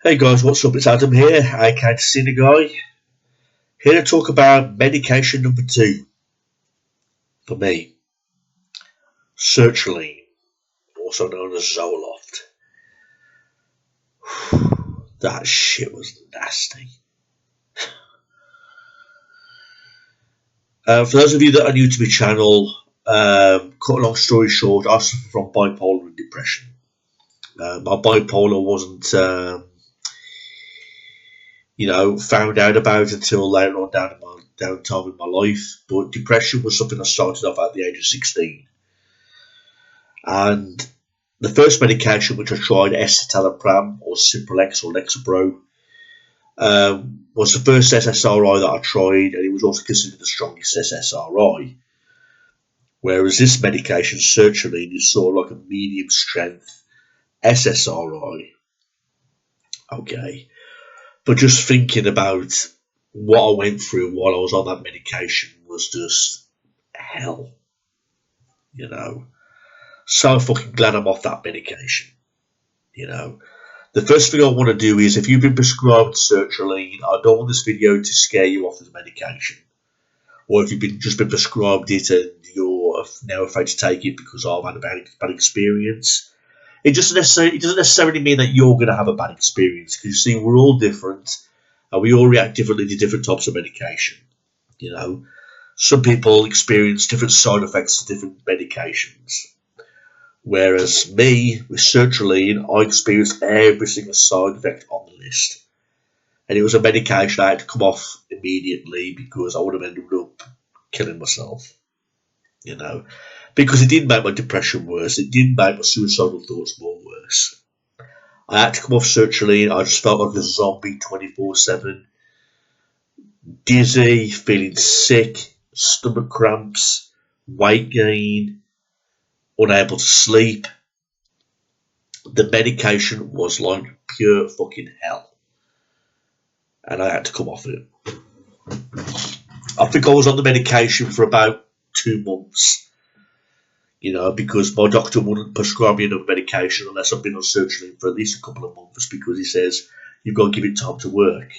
Hey guys, what's up? It's Adam here, aka the Cine Guy. Here to talk about medication number 2 for me, Sertraline, also known as Zoloft. That shit was nasty. For those of you that are new to my channel, cut a long story short, I suffer from bipolar and depression. My bipolar wasn't, found out about until later on down time in my life. But depression was something I started off at the age of 16. And the first medication which I tried, Sertraline or Cipralex or Lexapro, was the first SSRI that I tried, and it was also considered the strongest SSRI. Whereas this medication, Sertraline, is sort of like a medium strength SSRI. Okay. But just thinking about what I went through while I was on that medication was just hell. So fucking glad I'm off that medication. The first thing I want to do is, if you've been prescribed Sertraline, I don't want this video to scare you off this medication. Or if you've just been prescribed it and you're now afraid to take it because I've had a bad experience. It doesn't necessarily mean that you're going to have a bad experience, because you see, we're all different and we all react differently to different types of medication. Some people experience different side effects to different medications. Whereas me, with Sertraline, I experienced every single side effect on the list. And it was a medication I had to come off immediately because I would have ended up killing myself. Because it didn't make my depression worse. It didn't make my suicidal thoughts more worse. I had to come off Sertraline. I just felt like a zombie 24/7. Dizzy, feeling sick, stomach cramps, weight gain, unable to sleep. The medication was like pure fucking hell. And I had to come off it. I think I was on the medication for about 2 months. Because my doctor wouldn't prescribe me enough medication unless I've been on Sertraline for at least a couple of months, because he says you've got to give it time to work.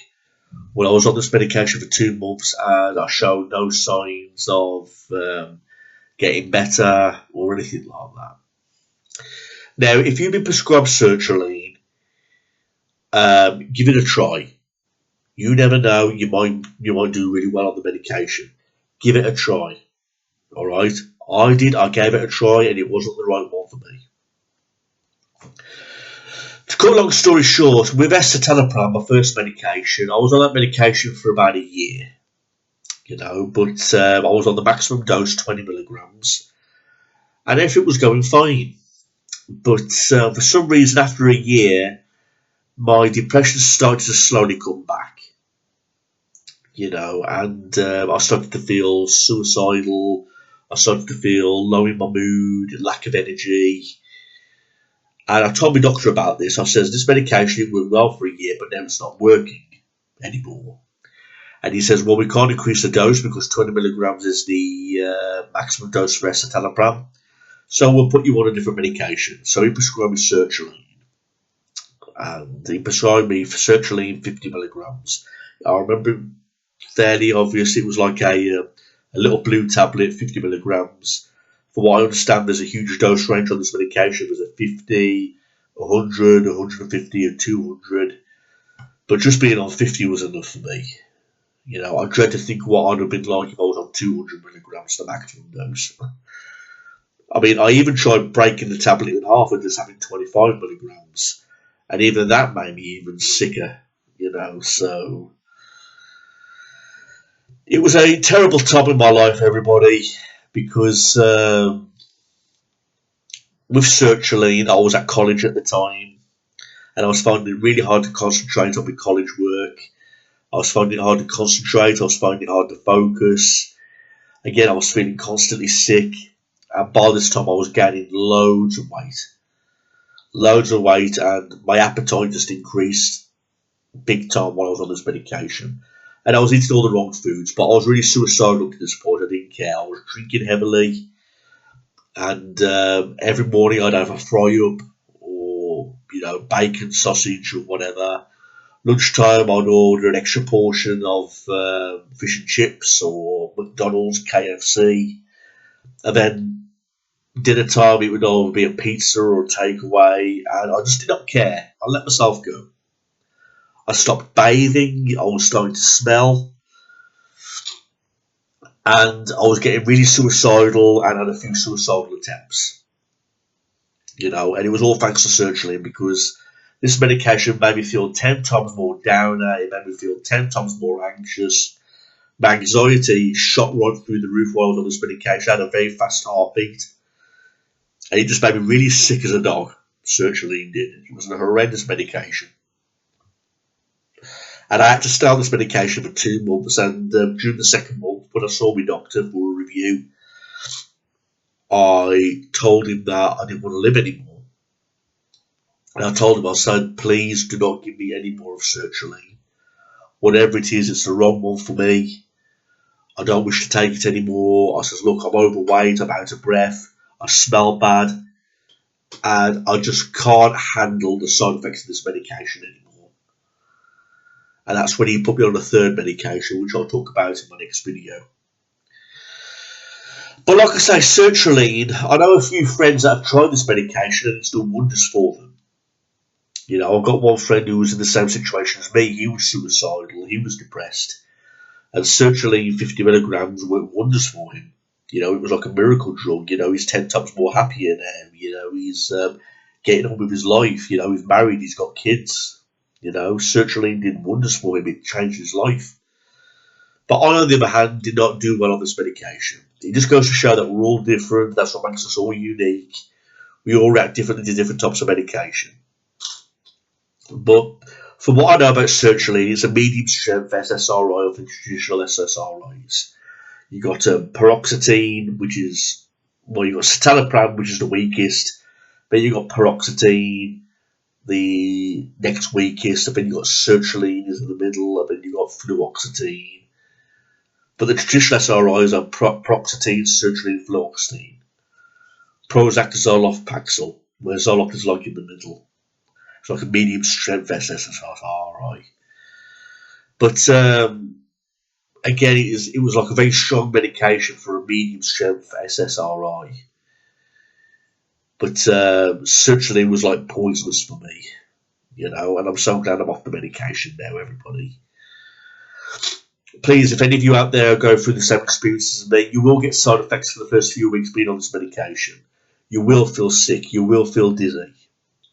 Well, I was on this medication for 2 months and I showed no signs of getting better or anything like that. Now, if you've been prescribed Sertraline, give it a try. You never know, you might do really well on the medication. Give it a try. Alright? I gave it a try, and it wasn't the right one for me. To cut a long story short, with Sertraline, my first medication, I was on that medication for about a year. But I was on the maximum dose, 20 milligrams, and everything was going fine. But for some reason, after a year, my depression started to slowly come back. And I started to feel suicidal. I started to feel low in my mood, lack of energy. And I told my doctor about this. I says, this medication worked well for a year, but now it's not working anymore. And he says, well, we can't increase the dose because 20 milligrams is the maximum dose for Sertraline. So we'll put you on a different medication. So he prescribed me Sertraline. And he prescribed me for Sertraline 50 milligrams. I remember fairly obvious. It was like a little blue tablet, 50 milligrams. For what I understand, there's a huge dose range on this medication. There's a 50, 100, 150, and 200. But just being on 50 was enough for me. I dread to think what I'd have been like if I was on 200 milligrams, the maximum dose. I mean, I even tried breaking the tablet in half and just having 25 milligrams. And even that made me even sicker, so... It was a terrible time in my life, everybody, because with Sertraline, I was at college at the time, and I was finding it really hard to concentrate on my college work. I was finding it hard to concentrate. I was finding it hard to focus. Again, I was feeling constantly sick, and by this time I was gaining loads of weight, and my appetite just increased big time while I was on this medication. And I was eating all the wrong foods, but I was really suicidal to this point. I didn't care. I was drinking heavily, and every morning I'd have a fry up or bacon, sausage, or whatever. Lunchtime, I'd order an extra portion of fish and chips or McDonald's, KFC, and then dinner time it would either be a pizza or a takeaway, and I just did not care. I let myself go. I stopped bathing. I was starting to smell, and I was getting really suicidal and had a few suicidal attempts. And it was all thanks to Sertraline, because this medication made me feel 10 times more downer. It made me feel 10 times more anxious. My anxiety shot right through the roof while I was on this medication. I had a very fast heartbeat. And it just made me really sick as a dog. Sertraline did. It was a horrendous medication. And I had to stay on this medication for 2 months. And during the second month, when I saw my doctor for a review, I told him that I didn't want to live anymore. And I told him, I said, please do not give me any more of Sertraline. Whatever it is, it's the wrong one for me. I don't wish to take it anymore. I said, look, I'm overweight, I'm out of breath, I smell bad, and I just can't handle the side effects of this medication anymore. And that's when he put me on a third medication, which I'll talk about in my next video. But like I say, Sertraline, I know a few friends that have tried this medication and it's done wonders for them. I've got one friend who was in the same situation as me. He was suicidal, he was depressed, and Sertraline 50 milligrams worked wonders for him. It was like a miracle drug. He's 10 times more happier now. He's getting on with his life. He's married, he's got kids. Sertraline did wonders for him. It changed his life. But I, on the other hand, did not do well on this medication. It just goes to show that we're all different. That's what makes us all unique. We all react differently to different types of medication. But from what I know about Sertraline, it's a medium strength SSRI of the traditional SSRIs. You got paroxetine, which is, you got citalopram, which is the weakest. Then you got paroxetine, the next weakest. And then you got Sertraline is in the middle, and then you got fluoxetine. But the traditional SRIs are paroxetine, Sertraline, fluoxetine. Prozac, Zoloft, Paxil, where Zoloft is like in the middle. It's like a medium strength SSRI. But again, it was like a very strong medication for a medium strength SSRI. But Sertraline was like poisonous for me, and I'm so glad I'm off the medication now, everybody. Please, if any of you out there go through the same experiences as me, you will get side effects for the first few weeks being on this medication. You will feel sick, you will feel dizzy.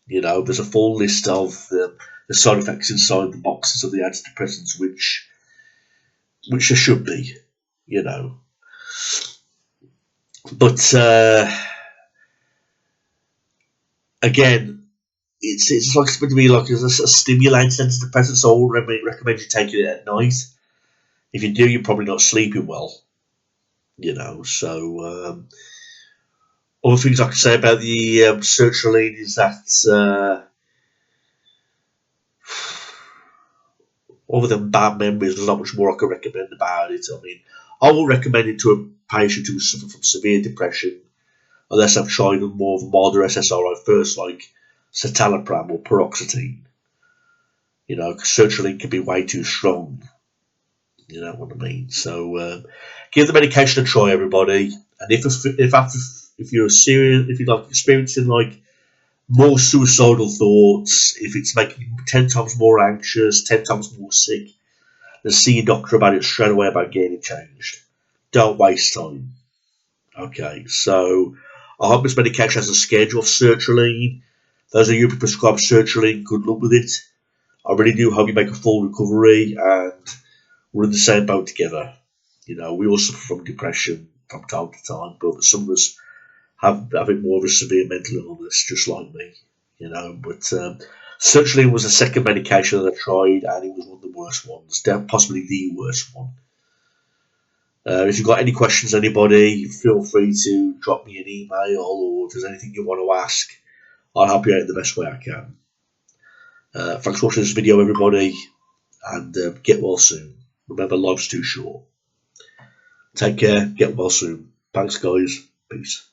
There's a full list of the side effects inside the boxes of the antidepressants, which there should be, But again, it's like it's meant to be like a stimulating antidepressant, so I would recommend you taking it at night. If you do, you're probably not sleeping well. So other things I can say about the Sertraline is that other than bad memories, there's not much more I can recommend about it. I mean, I will recommend it to a patient who suffers from severe depression, unless I've tried more of a milder SSRI first, like citalopram or paroxetine. Sertraline can be way too strong. You know what I mean? So give the medication a try, everybody. And if you're serious, if you're experiencing more suicidal thoughts, if it's making you 10 times more anxious, 10 times more sick, then see your doctor about it straight away about getting it changed. Don't waste time. Okay, so I hope this medication has a schedule of Sertraline. Those of you who prescribe Sertraline, good luck with it. I really do hope you make a full recovery, and we're in the same boat together. We all suffer from depression from time to time, but some of us have it more of a severe mental illness, just like me. But Sertraline was the second medication that I tried, and it was one of the worst ones, possibly the worst one. If you've got any questions, anybody, feel free to drop me an email, or if there's anything you want to ask, I'll help you out the best way I can. Thanks for watching this video, everybody, and get well soon. Remember, life's too short. Take care, get well soon. Thanks, guys. Peace.